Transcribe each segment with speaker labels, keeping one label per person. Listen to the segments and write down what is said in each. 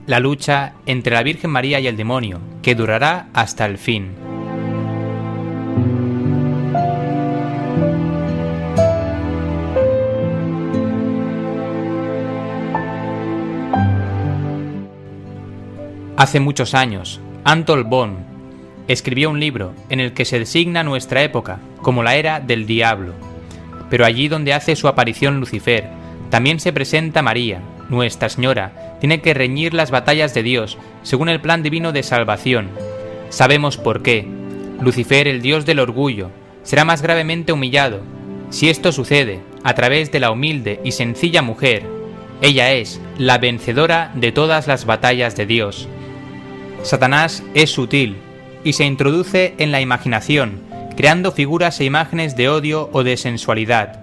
Speaker 1: la lucha entre la Virgen María y el demonio, que durará hasta el fin. Hace muchos años, Anatol Bon escribió un libro en el que se designa nuestra época como la era del diablo. Pero allí donde hace su aparición Lucifer, también se presenta María. Nuestra Señora tiene que reñir las batallas de Dios según el plan divino de salvación. Sabemos por qué. Lucifer, el dios del orgullo, será más gravemente humillado. Si esto sucede a través de la humilde y sencilla mujer, ella es la vencedora de todas las batallas de Dios. Satanás es sutil y se introduce en la imaginación, creando figuras e imágenes de odio o de sensualidad,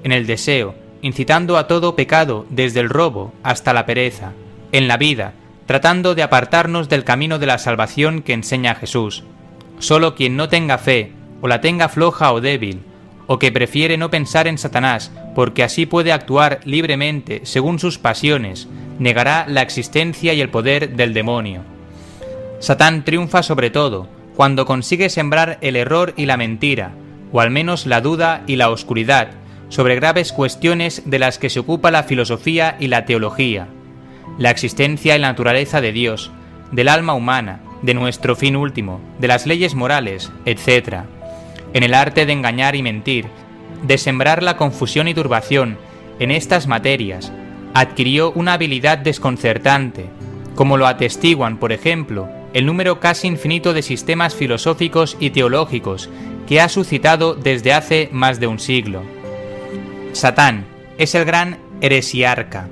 Speaker 1: en el deseo, incitando a todo pecado desde el robo hasta la pereza, en la vida, tratando de apartarnos del camino de la salvación que enseña Jesús. Solo quien no tenga fe, o la tenga floja o débil, o que prefiere no pensar en Satanás porque así puede actuar libremente según sus pasiones, negará la existencia y el poder del demonio. Satán triunfa sobre todo cuando consigue sembrar el error y la mentira, o al menos la duda y la oscuridad, sobre graves cuestiones de las que se ocupa la filosofía y la teología, la existencia y la naturaleza de Dios, del alma humana, de nuestro fin último, de las leyes morales, etc. En el arte de engañar y mentir, de sembrar la confusión y turbación en estas materias, adquirió una habilidad desconcertante, como lo atestiguan, por ejemplo, el número casi infinito de sistemas filosóficos y teológicos que ha suscitado desde hace más de un siglo. Satán es el gran heresiarca.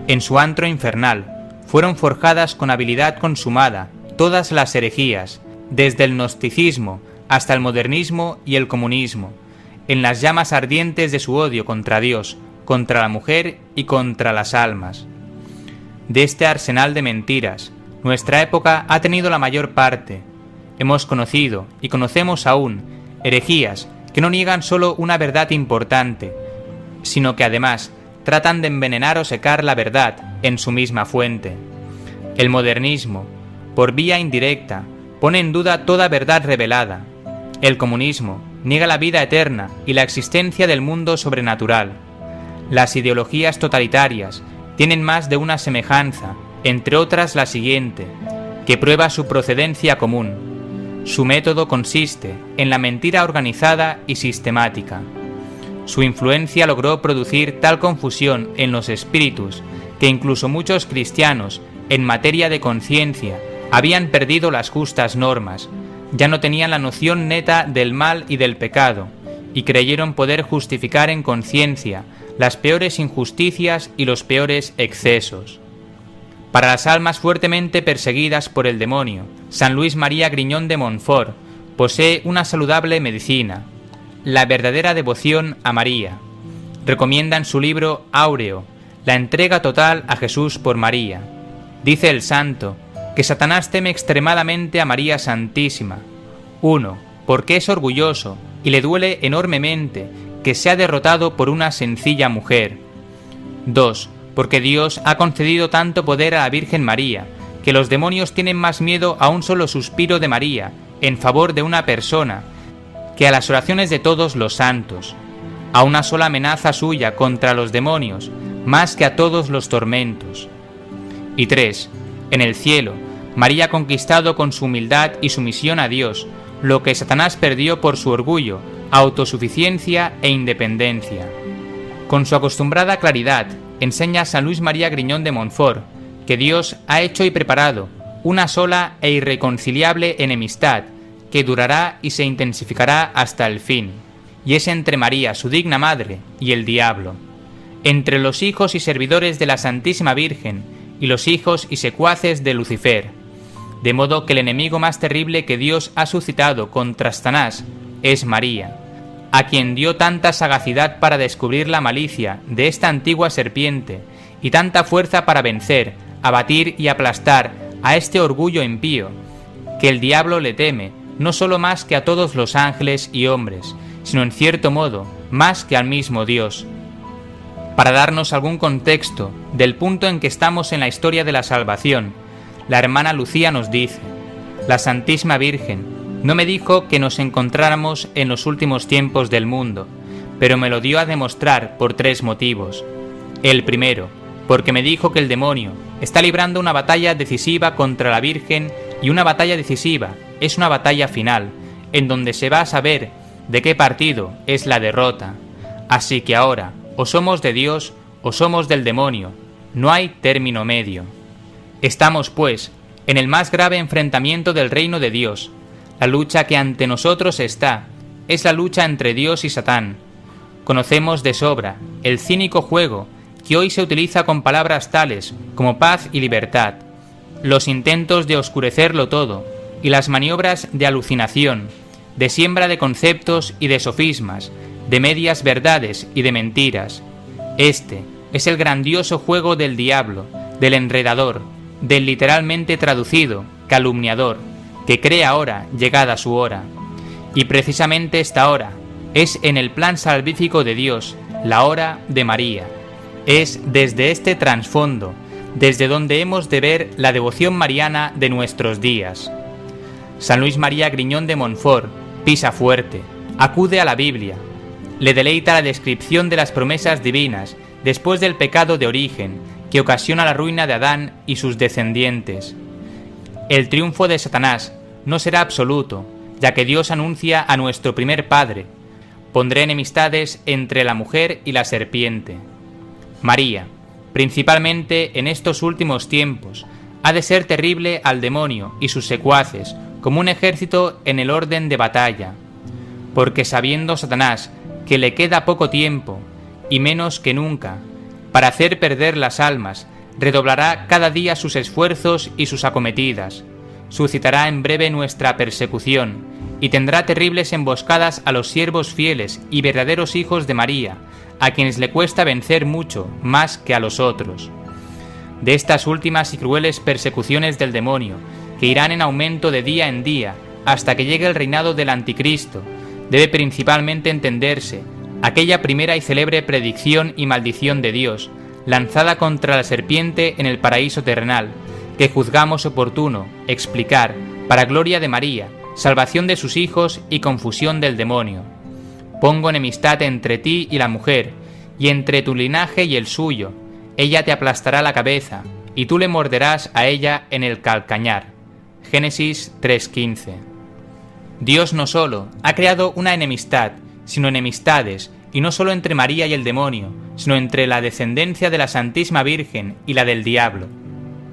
Speaker 1: En su antro infernal fueron forjadas con habilidad consumada todas las herejías, desde el gnosticismo hasta el modernismo y el comunismo, en las llamas ardientes de su odio contra Dios, contra la mujer y contra las almas. De este arsenal de mentiras, nuestra época ha tenido la mayor parte. Hemos conocido y conocemos aún herejías que no niegan solo una verdad importante, sino que además tratan de envenenar o secar la verdad en su misma fuente. El modernismo, por vía indirecta, pone en duda toda verdad revelada. El comunismo niega la vida eterna y la existencia del mundo sobrenatural. Las ideologías totalitarias tienen más de una semejanza, entre otras la siguiente, que prueba su procedencia común. Su método consiste en la mentira organizada y sistemática. Su influencia logró producir tal confusión en los espíritus que incluso muchos cristianos, en materia de conciencia, habían perdido las justas normas, ya no tenían la noción neta del mal y del pecado, y creyeron poder justificar en conciencia las peores injusticias y los peores excesos. Para las almas fuertemente perseguidas por el demonio, San Luis María Griñón de Montfort posee una saludable medicina, la verdadera devoción a María. Recomienda en su libro Áureo la entrega total a Jesús por María. Dice el santo que Satanás teme extremadamente a María Santísima. 1. Porque es orgulloso y le duele enormemente que sea derrotado por una sencilla mujer. 2. Porque Dios ha concedido tanto poder a la Virgen María, que los demonios tienen más miedo a un solo suspiro de María en favor de una persona, que a las oraciones de todos los santos, a una sola amenaza suya contra los demonios, más que a todos los tormentos. Y 3. En el cielo, María ha conquistado con su humildad y sumisión a Dios lo que Satanás perdió por su orgullo, autosuficiencia e independencia. Con su acostumbrada claridad, enseña San Luis María Griñón de Montfort que Dios ha hecho y preparado una sola e irreconciliable enemistad que durará y se intensificará hasta el fin, y es entre María, su digna madre, y el diablo, entre los hijos y servidores de la Santísima Virgen y los hijos y secuaces de Lucifer, de modo que el enemigo más terrible que Dios ha suscitado contra Satanás es María, a quien dio tanta sagacidad para descubrir la malicia de esta antigua serpiente y tanta fuerza para vencer, abatir y aplastar a este orgullo impío, que el diablo le teme, no solo más que a todos los ángeles y hombres, sino en cierto modo más que al mismo Dios. Para darnos algún contexto del punto en que estamos en la historia de la salvación, la hermana Lucía nos dice: la Santísima Virgen no me dijo que nos encontráramos en los últimos tiempos del mundo, pero me lo dio a demostrar por 3 motivos. El primero, porque me dijo que el demonio está librando una batalla decisiva contra la Virgen, y una batalla decisiva es una batalla final, en donde se va a saber de qué partido es la derrota. Así que ahora, o somos de Dios o somos del demonio, no hay término medio. Estamos, pues, en el más grave enfrentamiento del reino de Dios. La lucha que ante nosotros está es la lucha entre Dios y Satán. Conocemos de sobra el cínico juego que hoy se utiliza con palabras tales como paz y libertad, los intentos de oscurecerlo todo y las maniobras de alucinación, de siembra de conceptos y de sofismas, de medias verdades y de mentiras. Este es el grandioso juego del diablo, del enredador, del literalmente traducido calumniador, que cree ahora llegada su hora. Y precisamente esta hora es en el plan salvífico de Dios, la hora de María. Es desde este trasfondo, desde donde hemos de ver la devoción mariana de nuestros días. San Luis María Griñón de Montfort pisa fuerte, acude a la Biblia, le deleita la descripción de las promesas divinas después del pecado de origen que ocasiona la ruina de Adán y sus descendientes. El triunfo de Satanás no será absoluto, ya que Dios anuncia a nuestro primer Padre: pondré enemistades entre la mujer y la serpiente. María, principalmente en estos últimos tiempos, ha de ser terrible al demonio y sus secuaces, como un ejército en el orden de batalla. Porque sabiendo Satanás que le queda poco tiempo, y menos que nunca, para hacer perder las almas, redoblará cada día sus esfuerzos y sus acometidas, suscitará en breve nuestra persecución, y tendrá terribles emboscadas a los siervos fieles y verdaderos hijos de María, a quienes le cuesta vencer mucho más que a los otros. De estas últimas y crueles persecuciones del demonio, que irán en aumento de día en día hasta que llegue el reinado del Anticristo, debe principalmente entenderse aquella primera y célebre predicción y maldición de Dios, lanzada contra la serpiente en el paraíso terrenal, que juzgamos oportuno explicar para gloria de María, salvación de sus hijos y confusión del demonio. Pongo enemistad entre ti y la mujer, y entre tu linaje y el suyo. Ella te aplastará la cabeza, y tú le morderás a ella en el calcañar. Génesis 3:15. Dios no solo ha creado una enemistad, sino enemistades, y no solo entre María y el demonio, sino entre la descendencia de la Santísima Virgen y la del diablo.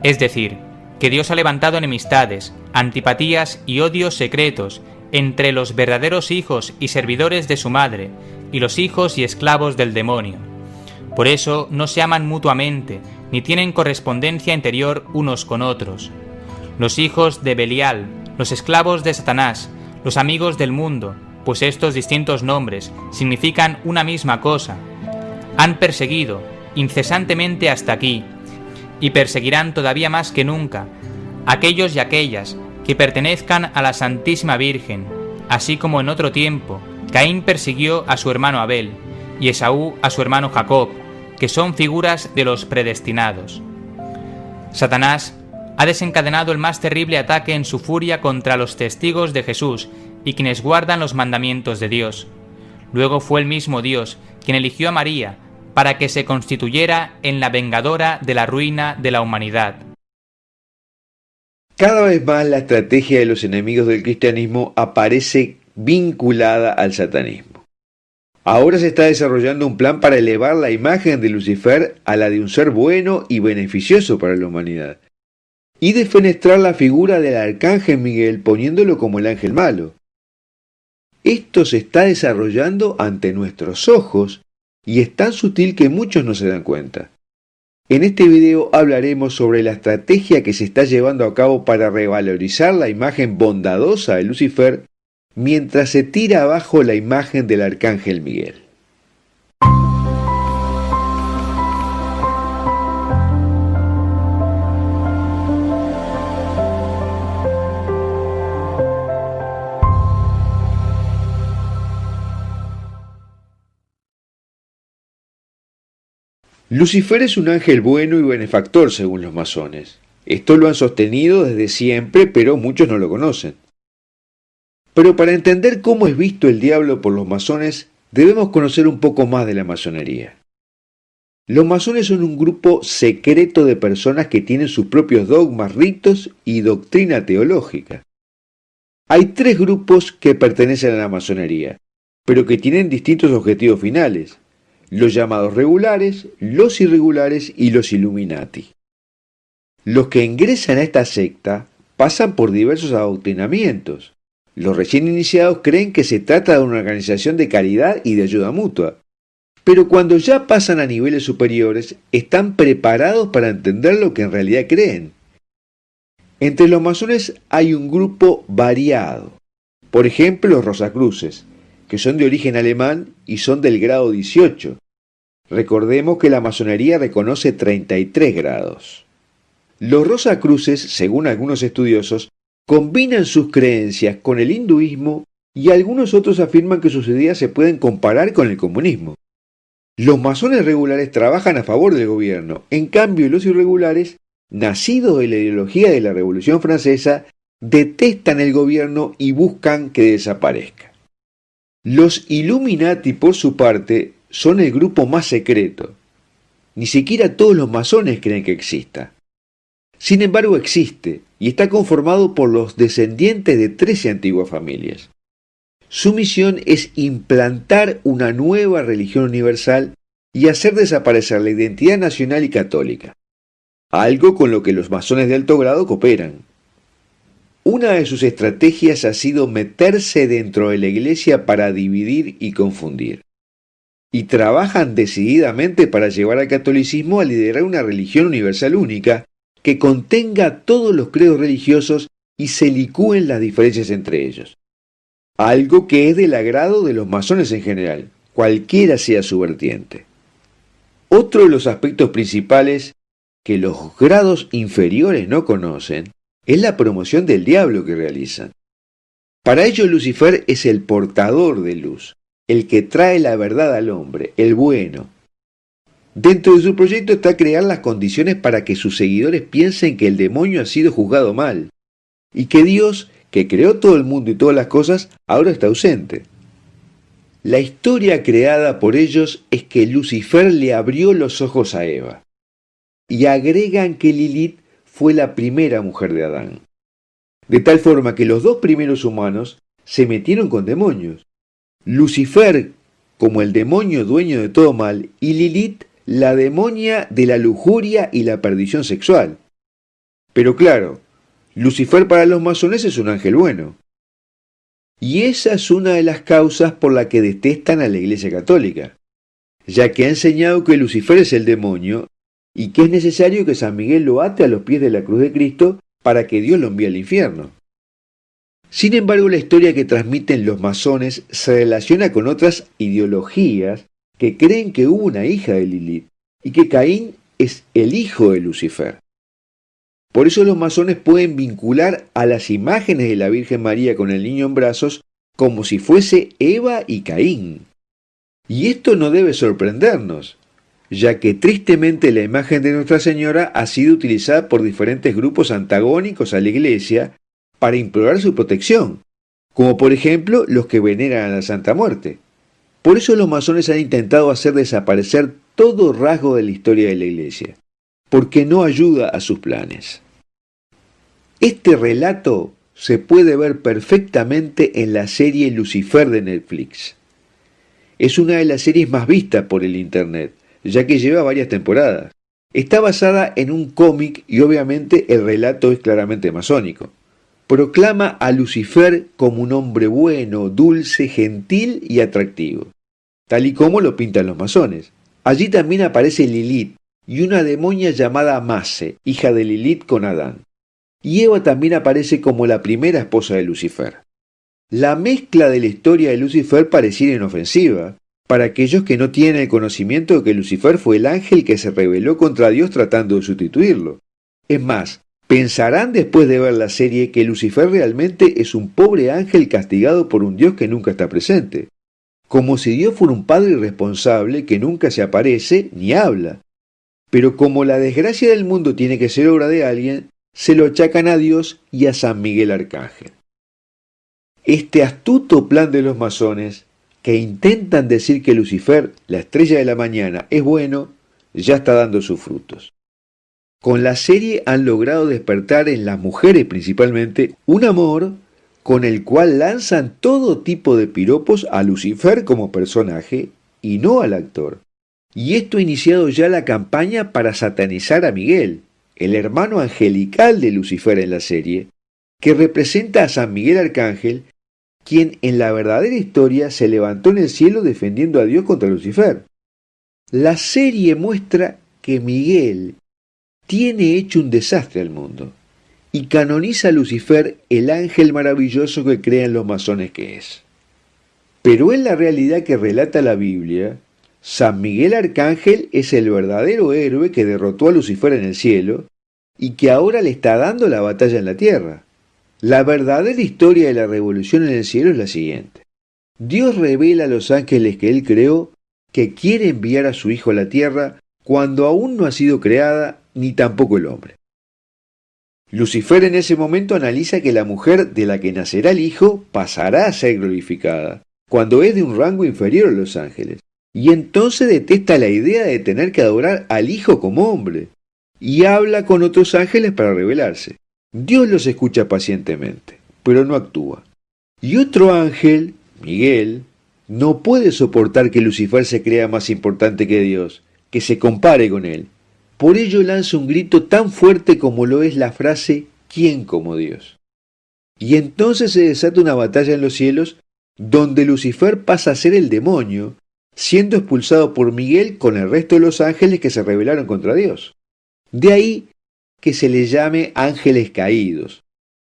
Speaker 1: Es decir, que Dios ha levantado enemistades, antipatías y odios secretos entre los verdaderos hijos y servidores de su madre y los hijos y esclavos del demonio. Por eso no se aman mutuamente, ni tienen correspondencia interior unos con otros. Los hijos de Belial, los esclavos de Satanás, los amigos del mundo, pues estos distintos nombres significan una misma cosa, han perseguido incesantemente hasta aquí, y perseguirán todavía más que nunca aquellos y aquellas que pertenezcan a la Santísima Virgen, así como en otro tiempo Caín persiguió a su hermano Abel y Esaú a su hermano Jacob, que son figuras de los predestinados. Satanás ha desencadenado el más terrible ataque en su furia contra los testigos de Jesús y quienes guardan los mandamientos de Dios. Luego fue el mismo Dios quien eligió a María para que se constituyera en la vengadora de la ruina de la humanidad.
Speaker 2: Cada vez más la estrategia de los enemigos del cristianismo aparece vinculada al satanismo. Ahora se está desarrollando un plan para elevar la imagen de Lucifer a la de un ser bueno y beneficioso para la humanidad, y defenestrar la figura del arcángel Miguel poniéndolo como el ángel malo. Esto se está desarrollando ante nuestros ojos y es tan sutil que muchos no se dan cuenta. En este video hablaremos sobre la estrategia que se está llevando a cabo para revalorizar la imagen bondadosa de Lucifer mientras se tira abajo la imagen del arcángel Miguel. Lucifer es un ángel bueno y benefactor según los masones. Esto lo han sostenido desde siempre, pero muchos no lo conocen. Pero para entender cómo es visto el diablo por los masones, debemos conocer un poco más de la masonería. Los masones son un grupo secreto de personas que tienen sus propios dogmas, ritos y doctrina teológica. Hay 3 grupos que pertenecen a la masonería, pero que tienen distintos objetivos finales: los llamados regulares, los irregulares y los Illuminati. Los que ingresan a esta secta pasan por diversos adoctrinamientos. Los recién iniciados creen que se trata de una organización de caridad y de ayuda mutua, pero cuando ya pasan a niveles superiores, están preparados para entender lo que en realidad creen. Entre los masones hay un grupo variado. Por ejemplo, los Rosacruces, que son de origen alemán y son del grado 18. Recordemos que la masonería reconoce 33 grados. Los Rosacruces, según algunos estudiosos, combinan sus creencias con el hinduismo y algunos otros afirman que sus ideas se pueden comparar con el comunismo. Los masones regulares trabajan a favor del gobierno, en cambio los irregulares, nacidos de la ideología de la Revolución Francesa, detestan el gobierno y buscan que desaparezca. Los Illuminati, por su parte, son el grupo más secreto. Ni siquiera todos los masones creen que exista. Sin embargo, existe y está conformado por los descendientes de 13 antiguas familias. Su misión es implantar una nueva religión universal y hacer desaparecer la identidad nacional y católica, algo con lo que los masones de alto grado cooperan. Una de sus estrategias ha sido meterse dentro de la iglesia para dividir y confundir. Y trabajan decididamente para llevar al catolicismo a liderar una religión universal única que contenga todos los credos religiosos y se licúen las diferencias entre ellos. Algo que es del agrado de los masones en general, cualquiera sea su vertiente. Otro de los aspectos principales que los grados inferiores no conocen es la promoción del diablo que realizan. Para ellos Lucifer es el portador de luz, el que trae la verdad al hombre, el bueno. Dentro de su proyecto está crear las condiciones para que sus seguidores piensen que el demonio ha sido juzgado mal y que Dios, que creó todo el mundo y todas las cosas, ahora está ausente. La historia creada por ellos es que Lucifer le abrió los ojos a Eva, y agregan que Lilith fue la primera mujer de Adán. De tal forma que los 2 primeros humanos se metieron con demonios. Lucifer como el demonio dueño de todo mal y Lilith la demonia de la lujuria y la perdición sexual. Pero claro, Lucifer para los masones es un ángel bueno. Y esa es una de las causas por la que detestan a la Iglesia Católica, ya que ha enseñado que Lucifer es el demonio y que es necesario que San Miguel lo ate a los pies de la cruz de Cristo para que Dios lo envíe al infierno. Sin embargo, la historia que transmiten los masones se relaciona con otras ideologías que creen que hubo una hija de Lilith y que Caín es el hijo de Lucifer. Por eso los masones pueden vincular a las imágenes de la Virgen María con el niño en brazos como si fuese Eva y Caín. Y esto no debe sorprendernos, ya que tristemente la imagen de Nuestra Señora ha sido utilizada por diferentes grupos antagónicos a la Iglesia para implorar su protección, como por ejemplo los que veneran a la Santa Muerte. Por eso los masones han intentado hacer desaparecer todo rasgo de la historia de la Iglesia, porque no ayuda a sus planes. Este relato se puede ver perfectamente en la serie Lucifer de Netflix. Es una de las series más vistas por el Internet, ya que lleva varias temporadas. Está basada en un cómic y obviamente el relato es claramente masónico. Proclama a Lucifer como un hombre bueno, dulce, gentil y atractivo, tal y como lo pintan los masones. Allí también aparece Lilith y una demonia llamada Mase, hija de Lilith con Adán. Y Eva también aparece como la primera esposa de Lucifer. La mezcla de la historia de Lucifer pareciera inofensiva para aquellos que no tienen el conocimiento de que Lucifer fue el ángel que se rebeló contra Dios tratando de sustituirlo. Es más, pensarán después de ver la serie que Lucifer realmente es un pobre ángel castigado por un Dios que nunca está presente, como si Dios fuera un padre irresponsable que nunca se aparece ni habla, Pero como la desgracia del mundo tiene que ser obra de alguien, se lo achacan a Dios y a San Miguel Arcángel. Este astuto plan de los masones, que intentan decir que Lucifer, la estrella de la mañana, es bueno, ya está dando sus frutos. Con la serie han logrado despertar en las mujeres principalmente un amor con el cual lanzan todo tipo de piropos a Lucifer como personaje y no al actor. Y esto ha iniciado ya la campaña para satanizar a Miguel, el hermano angelical de Lucifer en la serie, que representa a San Miguel Arcángel, quien en la verdadera historia se levantó en el cielo defendiendo a Dios contra Lucifer. La serie muestra que Miguel tiene hecho un desastre al mundo y canoniza a Lucifer, el ángel maravilloso que creen los masones que es. Pero en la realidad que relata la Biblia, San Miguel Arcángel es el verdadero héroe que derrotó a Lucifer en el cielo y que ahora le está dando la batalla en la tierra. La verdadera historia de la revolución en el cielo es la siguiente. Dios revela a los ángeles que Él creó que quiere enviar a su Hijo a la tierra cuando aún no ha sido creada ni tampoco el hombre. Lucifer en ese momento analiza que la mujer de la que nacerá el Hijo pasará a ser glorificada, cuando es de un rango inferior a los ángeles. Y entonces detesta la idea de tener que adorar al Hijo como hombre, y habla con otros ángeles para rebelarse. Dios los escucha pacientemente, pero no actúa. Y otro ángel, Miguel, no puede soportar que Lucifer se crea más importante que Dios, que se compare con él. Por ello lanza un grito tan fuerte como lo es la frase ¿quién como Dios? Y entonces se desata una batalla en los cielos donde Lucifer pasa a ser el demonio, siendo expulsado por Miguel con el resto de los ángeles que se rebelaron contra Dios. De ahí que se les llame ángeles caídos,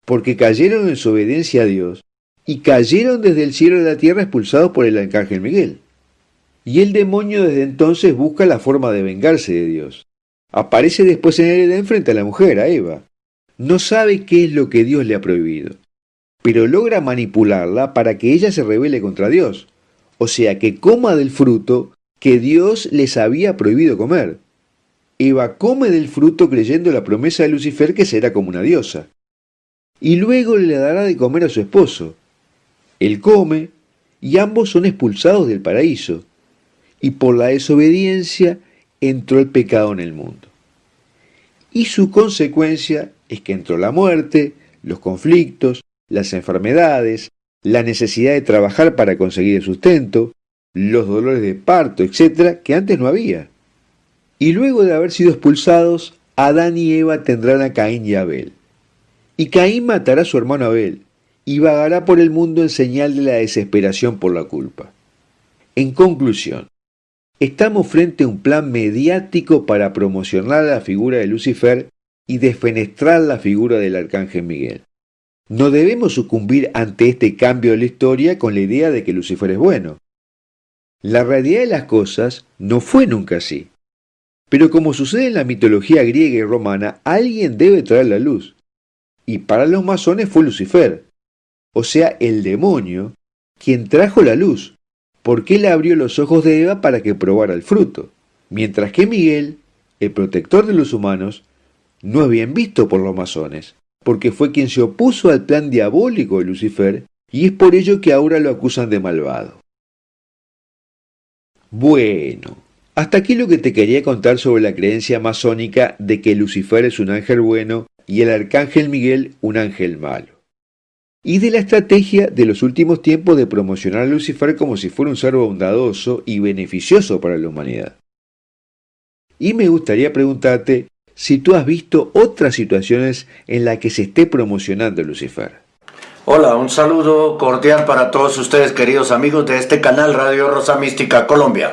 Speaker 2: porque cayeron en su obediencia a Dios y cayeron desde el cielo a la tierra expulsados por el arcángel Miguel. Y el demonio desde entonces busca la forma de vengarse de Dios. Aparece después en el Edén frente a la mujer, a Eva. No sabe qué es lo que Dios le ha prohibido, pero logra manipularla para que ella se rebele contra Dios, o sea, que coma del fruto que Dios les había prohibido comer. Eva come del fruto creyendo la promesa de Lucifer que será como una diosa, y luego le dará de comer a su esposo. Él come, y ambos son expulsados del paraíso, y por la desobediencia entró el pecado en el mundo. Y su consecuencia es que entró la muerte, los conflictos, las enfermedades, la necesidad de trabajar para conseguir el sustento, los dolores de parto, etc., que antes no había. Y luego de haber sido expulsados, Adán y Eva tendrán a Caín y Abel. Y Caín matará a su hermano Abel, y vagará por el mundo en señal de la desesperación por la culpa. En conclusión, estamos frente a un plan mediático para promocionar la figura de Lucifer y desfenestrar la figura del arcángel Miguel. No debemos sucumbir ante este cambio de la historia con la idea de que Lucifer es bueno. La realidad de las cosas no fue nunca así. Pero como sucede en la mitología griega y romana, alguien debe traer la luz. Y para los masones fue Lucifer, o sea, el demonio, quien trajo la luz, porque él abrió los ojos de Eva para que probara el fruto, mientras que Miguel, el protector de los humanos, no es bien visto por los masones, porque fue quien se opuso al plan diabólico de Lucifer, y es por ello que ahora lo acusan de malvado. Bueno, hasta aquí lo que te quería contar sobre la creencia masónica de que Lucifer es un ángel bueno y el arcángel Miguel un ángel malo. Y de la estrategia de los últimos tiempos de promocionar a Lucifer como si fuera un ser bondadoso y beneficioso para la humanidad. Y me gustaría preguntarte si tú has visto otras situaciones en las que se esté promocionando a Lucifer.
Speaker 3: Hola, un saludo cordial para todos ustedes, queridos amigos de este canal Radio Rosa Mística Colombia.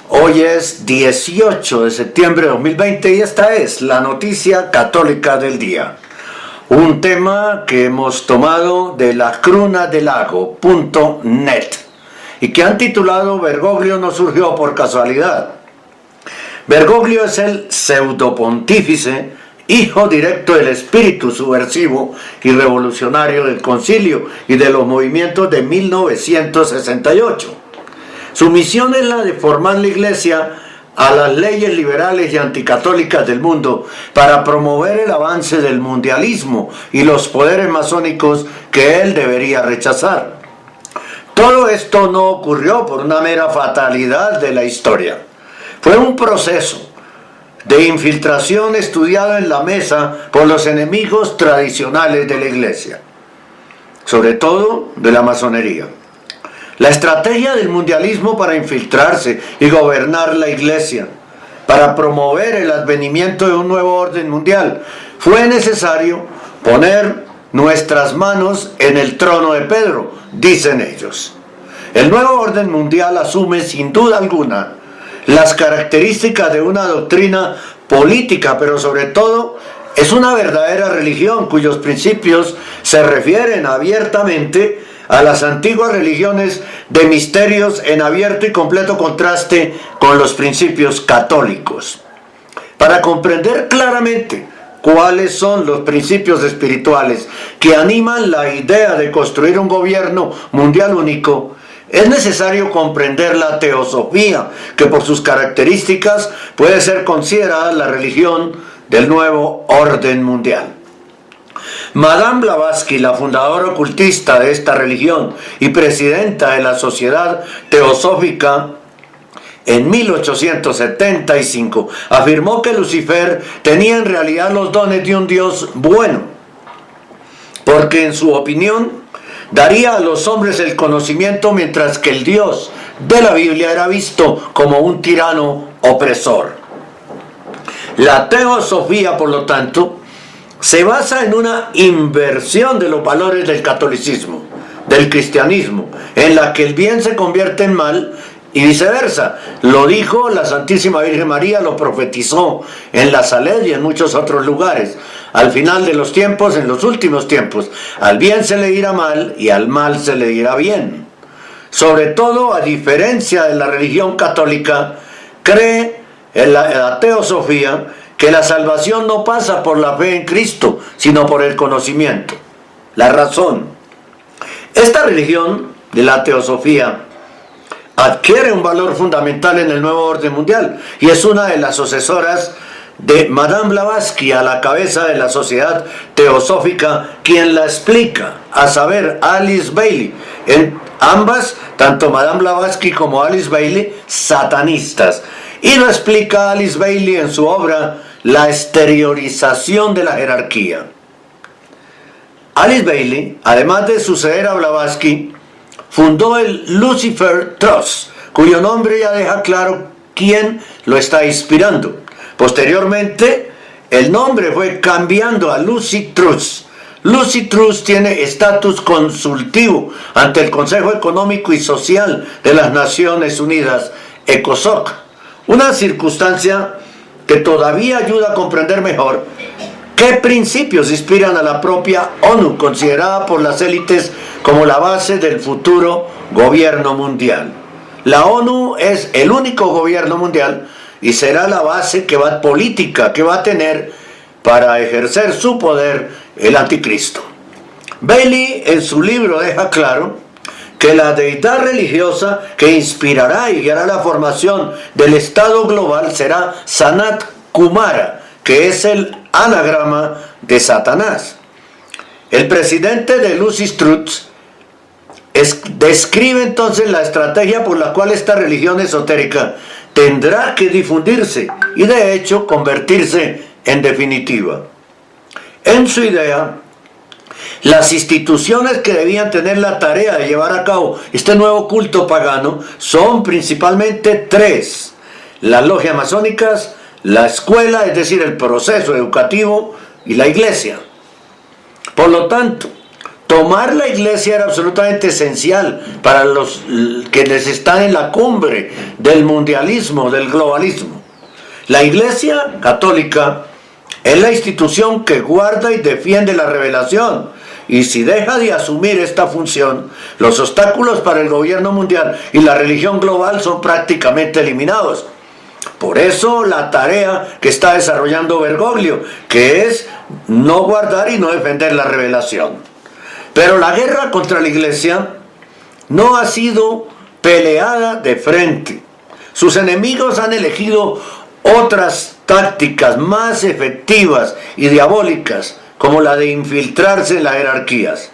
Speaker 3: Hoy es 18 de septiembre de 2020 y esta es la noticia católica del día. Un tema que hemos tomado de lacrunadelago.net y que han titulado Bergoglio no surgió por casualidad. Bergoglio es el pseudopontífice, hijo directo del espíritu subversivo y revolucionario del concilio y de los movimientos de 1968. Su misión es la de formar la iglesia a las leyes liberales y anticatólicas del mundo para promover el avance del mundialismo y los poderes masónicos que él debería rechazar. Todo esto no ocurrió por una mera fatalidad de la historia. Fue un proceso de infiltración estudiado en la mesa por los enemigos tradicionales de la Iglesia, sobre todo de la masonería. La estrategia del mundialismo para infiltrarse y gobernar la Iglesia, para promover el advenimiento de un nuevo orden mundial, fue necesario poner nuestras manos en el trono de Pedro, dicen ellos. El nuevo orden mundial asume sin duda alguna las características de una doctrina política, pero sobre todo es una verdadera religión cuyos principios se refieren abiertamente a las antiguas religiones de misterios en abierto y completo contraste con los principios católicos. Para comprender claramente cuáles son los principios espirituales que animan la idea de construir un gobierno mundial único, es necesario comprender la teosofía, que por sus características puede ser considerada la religión del nuevo orden mundial. Madame Blavatsky, la fundadora ocultista de esta religión y presidenta de la Sociedad Teosófica, en 1875 afirmó que Lucifer tenía en realidad los dones de un Dios bueno, porque en su opinión daría a los hombres el conocimiento, mientras que el Dios de la Biblia era visto como un tirano opresor. La teosofía, por lo tanto, se basa en una inversión de los valores del catolicismo, del cristianismo, en la que el bien se convierte en mal y viceversa. Lo dijo la Santísima Virgen María, lo profetizó en la Saled y en muchos otros lugares. Al final de los tiempos, en los últimos tiempos, al bien se le dirá mal y al mal se le dirá bien. Sobre todo, a diferencia de la religión católica, cree en la teosofía que la salvación no pasa por la fe en Cristo, sino por el conocimiento, la razón. Esta religión de la teosofía adquiere un valor fundamental en el nuevo orden mundial y es una de las sucesoras de Madame Blavatsky a la cabeza de la Sociedad Teosófica, quien la explica, a saber, Alice Bailey. En ambas, tanto Madame Blavatsky como Alice Bailey, satanistas. Y lo explica Alice Bailey en su obra La exteriorización de la jerarquía. Alice Bailey, además de suceder a Blavatsky, fundó el Lucifer Trust, cuyo nombre ya deja claro quién lo está inspirando. Posteriormente, el nombre fue cambiando a Lucy Trust. Lucy Trust tiene estatus consultivo ante el Consejo Económico y Social de las Naciones Unidas, ECOSOC, una circunstancia que todavía ayuda a comprender mejor qué principios inspiran a la propia ONU, considerada por las élites como la base del futuro gobierno mundial. La ONU es el único gobierno mundial y será la base política que va a tener para ejercer su poder el anticristo. Bailey en su libro deja claro que la deidad religiosa que inspirará y guiará la formación del Estado global será Sanat Kumara, que es el anagrama de Satanás. El presidente de Lucy Trust describe entonces la estrategia por la cual esta religión esotérica tendrá que difundirse y de hecho convertirse en definitiva. En su idea, las instituciones que debían tener la tarea de llevar a cabo este nuevo culto pagano son principalmente tres: las logias masónicas, la escuela, es decir, el proceso educativo, y la iglesia. Por lo tanto, tomar la iglesia era absolutamente esencial para los quienes están en la cumbre del mundialismo, del globalismo. La Iglesia Católica es la institución que guarda y defiende la revelación, y si deja de asumir esta función, los obstáculos para el gobierno mundial y la religión global son prácticamente eliminados. Por eso la tarea que está desarrollando Bergoglio, que es no guardar y no defender la revelación. Pero la guerra contra la iglesia no ha sido peleada de frente. Sus enemigos han elegido otras tácticas más efectivas y diabólicas, como la de infiltrarse en las jerarquías.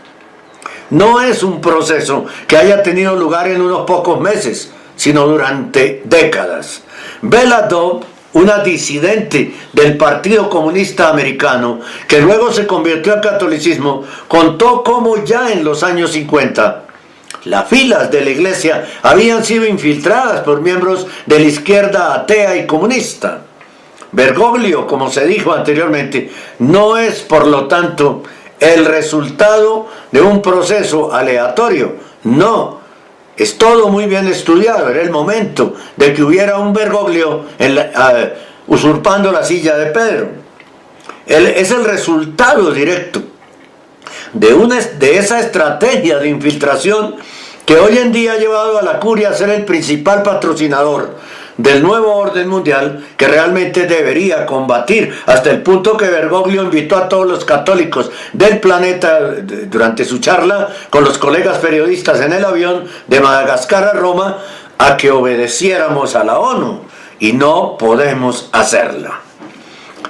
Speaker 3: No es un proceso que haya tenido lugar en unos pocos meses, sino durante décadas. Bella Dodd, una disidente del Partido Comunista Americano, que luego se convirtió al catolicismo, contó cómo ya en los años 50 las filas de la iglesia habían sido infiltradas por miembros de la izquierda atea y comunista. Bergoglio, como se dijo anteriormente, no es, por lo tanto, el resultado de un proceso aleatorio. No, es todo muy bien estudiado. Era el momento de que hubiera un Bergoglio usurpando la silla de Pedro. Es el resultado directo de esa estrategia de infiltración que hoy en día ha llevado a la curia a ser el principal patrocinador del nuevo orden mundial, que realmente debería combatir, hasta el punto que Bergoglio invitó a todos los católicos del planeta durante su charla con los colegas periodistas en el avión de Madagascar a Roma a que obedeciéramos a la ONU, y no podemos hacerla.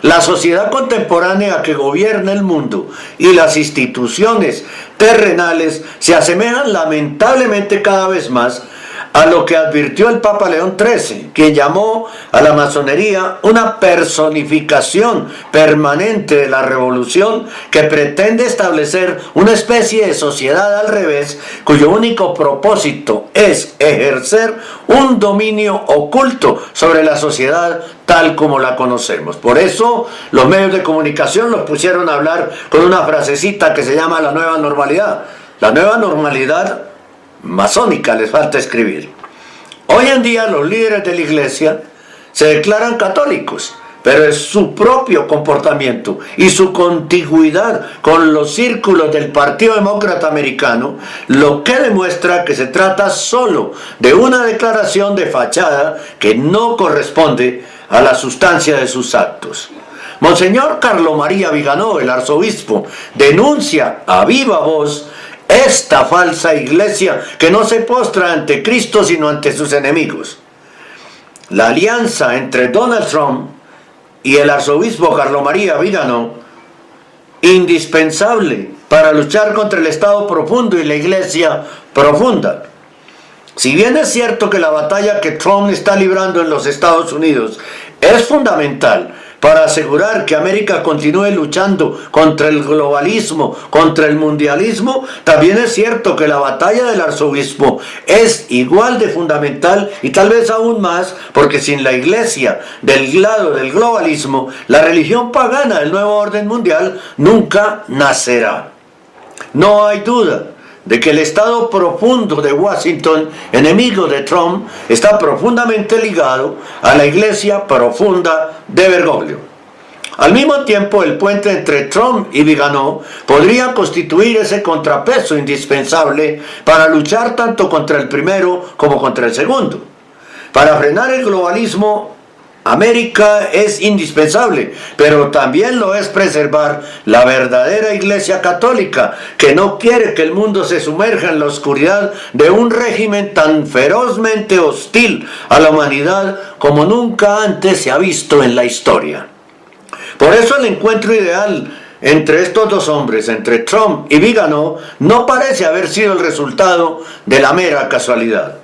Speaker 3: La sociedad contemporánea que gobierna el mundo y las instituciones terrenales se asemejan lamentablemente cada vez más a lo que advirtió el Papa León XIII, quien llamó a la masonería una personificación permanente de la revolución que pretende establecer una especie de sociedad al revés, cuyo único propósito es ejercer un dominio oculto sobre la sociedad tal como la conocemos. Por eso los medios de comunicación los pusieron a hablar con una frasecita que se llama la nueva normalidad. La nueva normalidad masónica les falta escribir. Hoy en día los líderes de la iglesia se declaran católicos, pero es su propio comportamiento y su contigüidad con los círculos del Partido Demócrata Americano lo que demuestra que se trata solo de una declaración de fachada que no corresponde a la sustancia de sus actos. Monseñor Carlo María Viganò, el arzobispo, denuncia a viva voz esta falsa iglesia que no se postra ante Cristo sino ante sus enemigos. La alianza entre Donald Trump y el arzobispo Carlo María Viganò, indispensable para luchar contra el Estado profundo y la iglesia profunda. Si bien es cierto que la batalla que Trump está librando en los Estados Unidos es fundamental para asegurar que América continúe luchando contra el globalismo, contra el mundialismo, también es cierto que la batalla del arzobispo es igual de fundamental y tal vez aún más, porque sin la iglesia del lado del globalismo, la religión pagana del nuevo orden mundial nunca nacerá. No hay duda de que el Estado profundo de Washington, enemigo de Trump, está profundamente ligado a la iglesia profunda de Bergoglio. Al mismo tiempo, el puente entre Trump y Viganò podría constituir ese contrapeso indispensable para luchar tanto contra el primero como contra el segundo. Para frenar el globalismo, América es indispensable, pero también lo es preservar la verdadera Iglesia Católica, que no quiere que el mundo se sumerja en la oscuridad de un régimen tan ferozmente hostil a la humanidad como nunca antes se ha visto en la historia. Por eso el encuentro ideal entre estos dos hombres, entre Trump y Viganò, no parece haber sido el resultado de la mera casualidad.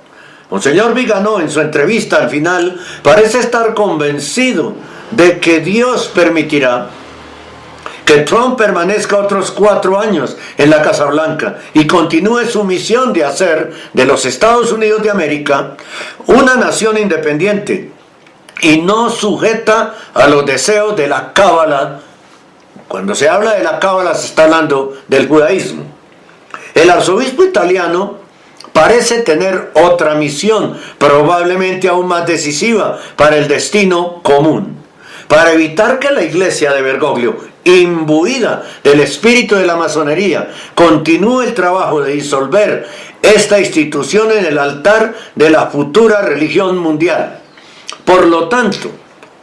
Speaker 3: Monseñor Viganò, en su entrevista al final, parece estar convencido de que Dios permitirá que Trump permanezca otros 4 años en la Casa Blanca y continúe su misión de hacer de los Estados Unidos de América una nación independiente y no sujeta a los deseos de la cábala. Cuando se habla de la cábala se está hablando del judaísmo. El arzobispo italiano parece tener otra misión, probablemente aún más decisiva para el destino común. Para evitar que la iglesia de Bergoglio, imbuida del espíritu de la masonería, continúe el trabajo de disolver esta institución en el altar de la futura religión mundial. Por lo tanto,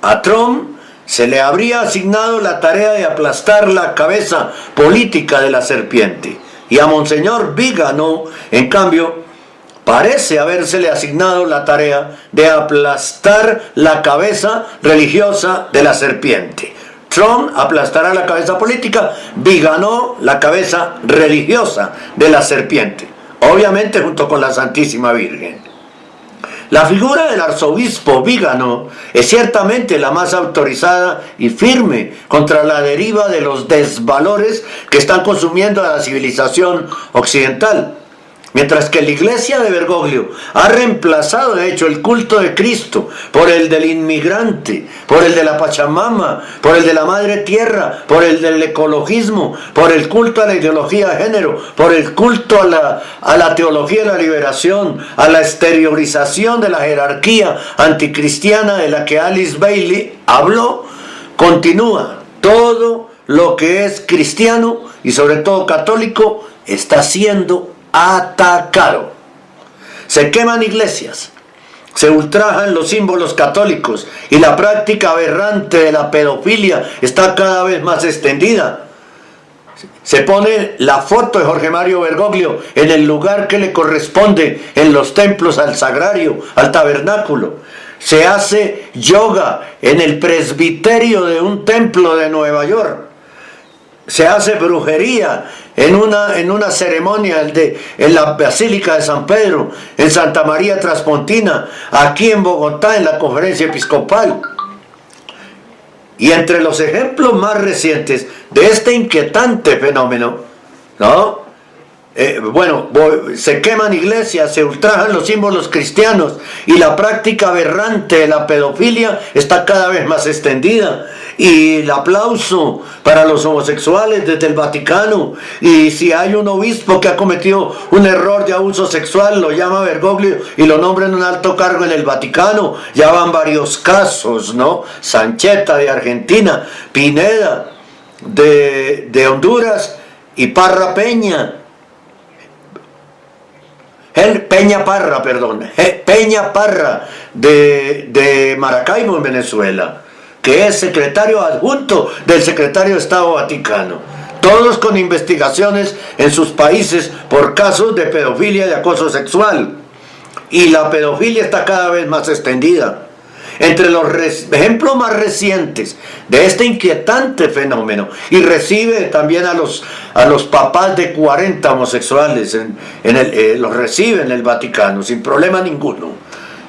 Speaker 3: a Trump se le habría asignado la tarea de aplastar la cabeza política de la serpiente, y a Monseñor Viganò, en cambio, parece habérsele asignado la tarea de aplastar la cabeza religiosa de la serpiente. Trump aplastará la cabeza política, Viganó la cabeza religiosa de la serpiente, obviamente junto con la Santísima Virgen. La figura del arzobispo Viganó es ciertamente la más autorizada y firme contra la deriva de los desvalores que están consumiendo a la civilización occidental. Mientras que la iglesia de Bergoglio ha reemplazado de hecho el culto de Cristo por el del inmigrante, por el de la Pachamama, por el de la Madre Tierra, por el del ecologismo, por el culto a la ideología de género, por el culto a la teología de la liberación, a la exteriorización de la jerarquía anticristiana de la que Alice Bailey habló, continúa. Todo lo que es cristiano y sobre todo católico está siendo atacado. Se queman iglesias, se ultrajan los símbolos católicos y la práctica aberrante de la pedofilia está cada vez más extendida. Se pone la foto de Jorge Mario Bergoglio en el lugar que le corresponde en los templos al sagrario, al tabernáculo. Se hace yoga en el presbiterio de un templo de Nueva York. Se hace brujería en una ceremonia en la Basílica de San Pedro, en Santa María Traspontina, aquí en Bogotá, en la Conferencia Episcopal. Y entre los ejemplos más recientes de este inquietante fenómeno, ¿no? Se queman iglesias, se ultrajan los símbolos cristianos y la práctica aberrante de la pedofilia está cada vez más extendida. Y el aplauso para los homosexuales desde el Vaticano, y si hay un obispo que ha cometido un error de abuso sexual, lo llama Bergoglio y lo nombra en un alto cargo en el Vaticano. Ya van varios casos, ¿no? Sancheta de Argentina, Pineda de Honduras y Parra Peña. Peña Parra de Maracaibo en Venezuela, que es secretario adjunto del secretario de Estado Vaticano. Todos con investigaciones en sus países por casos de pedofilia y de acoso sexual. Y la pedofilia está cada vez más extendida. Entre los ejemplos más recientes de este inquietante fenómeno, y recibe también a los papás de 40 homosexuales, los recibe en el Vaticano sin problema ninguno,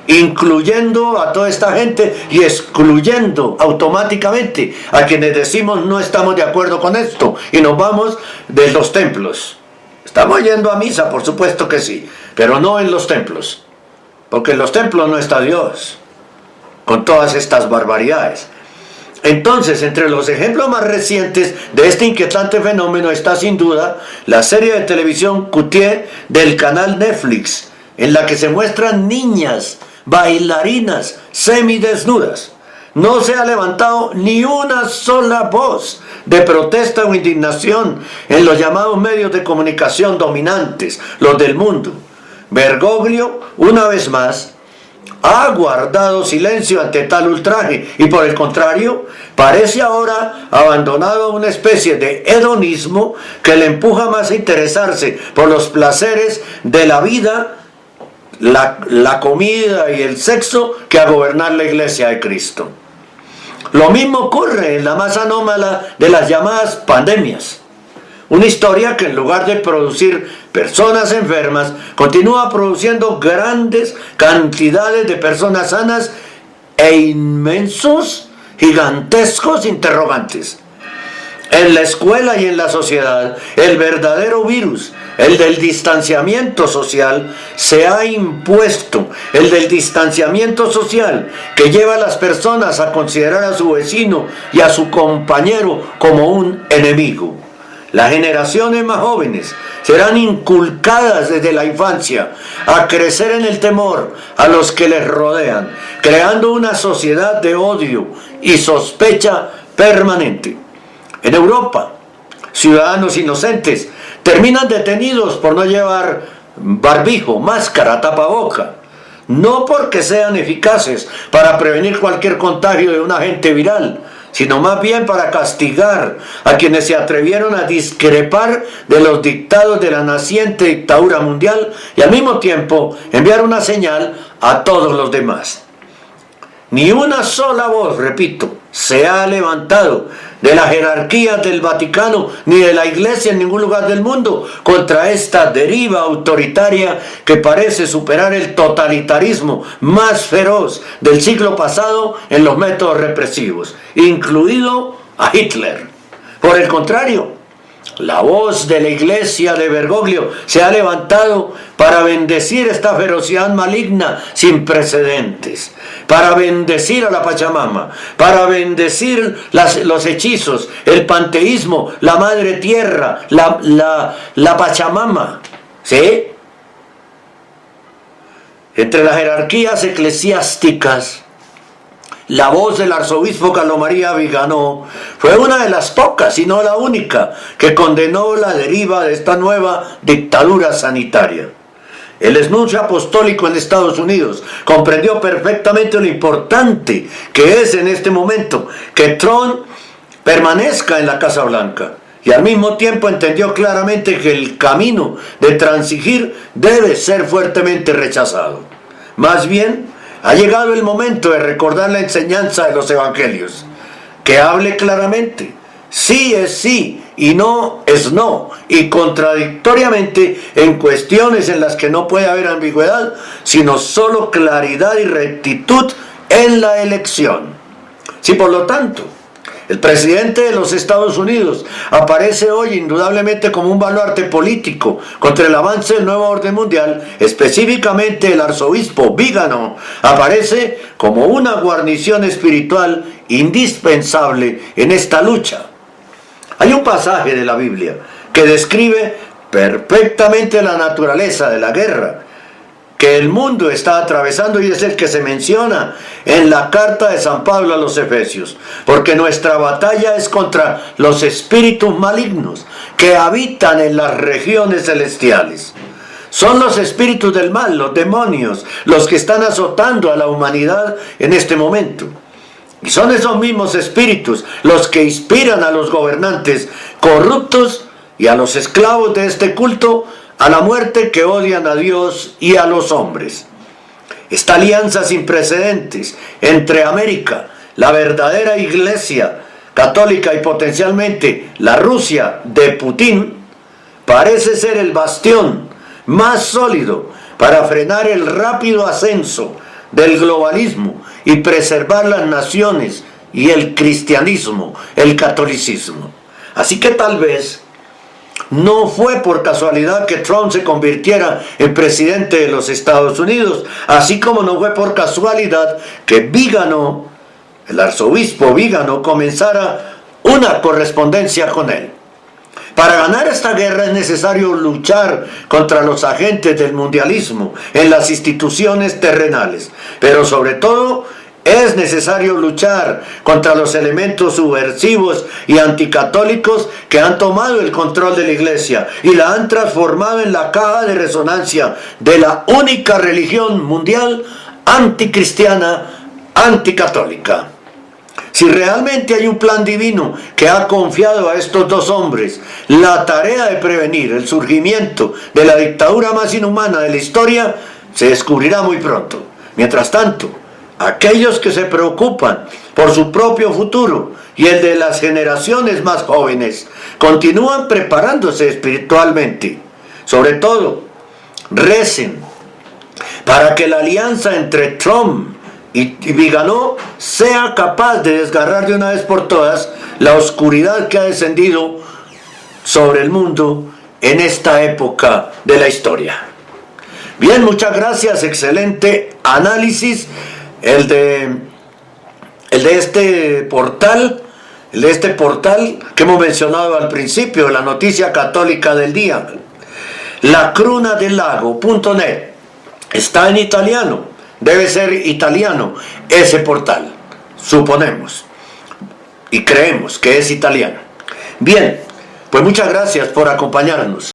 Speaker 3: incluyendo a toda esta gente y excluyendo automáticamente a quienes decimos no estamos de acuerdo con esto y nos vamos de los templos. Estamos yendo a misa, por supuesto que sí, pero no en los templos, porque en los templos no está Dios con todas estas barbaridades. Entonces, entre los ejemplos más recientes de este inquietante fenómeno está sin duda la serie de televisión Coutié del canal Netflix, en la que se muestran niñas bailarinas semidesnudas. No se ha levantado ni una sola voz de protesta o indignación en los llamados medios de comunicación dominantes, los del mundo. Bergoglio, una vez más, ha guardado silencio ante tal ultraje y por el contrario parece ahora abandonado a una especie de hedonismo que le empuja más a interesarse por los placeres de la vida, la comida y el sexo que a gobernar la iglesia de Cristo. Lo mismo ocurre en la más anómala de las llamadas pandemias. Una historia que en lugar de producir personas enfermas, continúa produciendo grandes cantidades de personas sanas e inmensos, gigantescos interrogantes. En la escuela y en la sociedad, el verdadero virus, el del distanciamiento social, se ha impuesto. El del distanciamiento social, que lleva a las personas a considerar a su vecino y a su compañero como un enemigo. Las generaciones más jóvenes serán inculcadas desde la infancia a crecer en el temor a los que les rodean, creando una sociedad de odio y sospecha permanente. En Europa, ciudadanos inocentes terminan detenidos por no llevar barbijo, máscara, tapaboca, no porque sean eficaces para prevenir cualquier contagio de un agente viral, sino más bien para castigar a quienes se atrevieron a discrepar de los dictados de la naciente dictadura mundial y al mismo tiempo enviar una señal a todos los demás. Ni una sola voz, repito, se ha levantado de la jerarquía del Vaticano ni de la Iglesia en ningún lugar del mundo contra esta deriva autoritaria que parece superar el totalitarismo más feroz del siglo pasado en los métodos represivos, incluido a Hitler. Por el contrario, la voz de la Iglesia de Bergoglio se ha levantado para bendecir esta ferocidad maligna sin precedentes, para bendecir a la Pachamama, para bendecir los hechizos, el panteísmo, la Madre Tierra, la Pachamama, ¿sí? Entre las jerarquías eclesiásticas, la voz del arzobispo Carlos María Viganó fue una de las pocas, y no la única, que condenó la deriva de esta nueva dictadura sanitaria. El exnuncio apostólico en Estados Unidos comprendió perfectamente lo importante que es en este momento que Trump permanezca en la Casa Blanca, y al mismo tiempo entendió claramente que el camino de transigir debe ser fuertemente rechazado. Más bien, ha llegado el momento de recordar la enseñanza de los evangelios, que hable claramente. Sí es sí y no es no, y contradictoriamente en cuestiones en las que no puede haber ambigüedad, sino solo claridad y rectitud en la elección. Si por lo tanto el presidente de los Estados Unidos aparece hoy indudablemente como un baluarte político contra el avance del nuevo orden mundial, específicamente el arzobispo Viganó aparece como una guarnición espiritual indispensable en esta lucha. Hay un pasaje de la Biblia que describe perfectamente la naturaleza de la guerra que el mundo está atravesando, y es el que se menciona en la carta de San Pablo a los Efesios, porque nuestra batalla es contra los espíritus malignos que habitan en las regiones celestiales. Son los espíritus del mal, los demonios, los que están azotando a la humanidad en este momento. Y son esos mismos espíritus los que inspiran a los gobernantes corruptos y a los esclavos de este culto a la muerte, que odian a Dios y a los hombres. Esta alianza sin precedentes entre América, la verdadera Iglesia católica, y potencialmente la Rusia de Putin, parece ser el bastión más sólido para frenar el rápido ascenso del globalismo y preservar las naciones y el cristianismo, el catolicismo. Así que tal vez no fue por casualidad que Trump se convirtiera en presidente de los Estados Unidos, así como no fue por casualidad que Viganó, el arzobispo Viganó, comenzara una correspondencia con él. Para ganar esta guerra es necesario luchar contra los agentes del mundialismo en las instituciones terrenales, pero sobre todo es necesario luchar contra los elementos subversivos y anticatólicos que han tomado el control de la Iglesia y la han transformado en la caja de resonancia de la única religión mundial anticristiana, anticatólica. Si realmente hay un plan divino que ha confiado a estos dos hombres la tarea de prevenir el surgimiento de la dictadura más inhumana de la historia, se descubrirá muy pronto. Mientras tanto, aquellos que se preocupan por su propio futuro y el de las generaciones más jóvenes continúan preparándose espiritualmente. Sobre todo, recen para que la alianza entre Trump y Viganó sea capaz de desgarrar de una vez por todas la oscuridad que ha descendido sobre el mundo en esta época de la historia. Bien, muchas gracias, excelente análisis el de este portal que hemos mencionado al principio, la noticia católica del día. lacrunadelago.net está en italiano, debe ser italiano ese portal, suponemos y creemos que es italiano. Bien, pues muchas gracias por acompañarnos.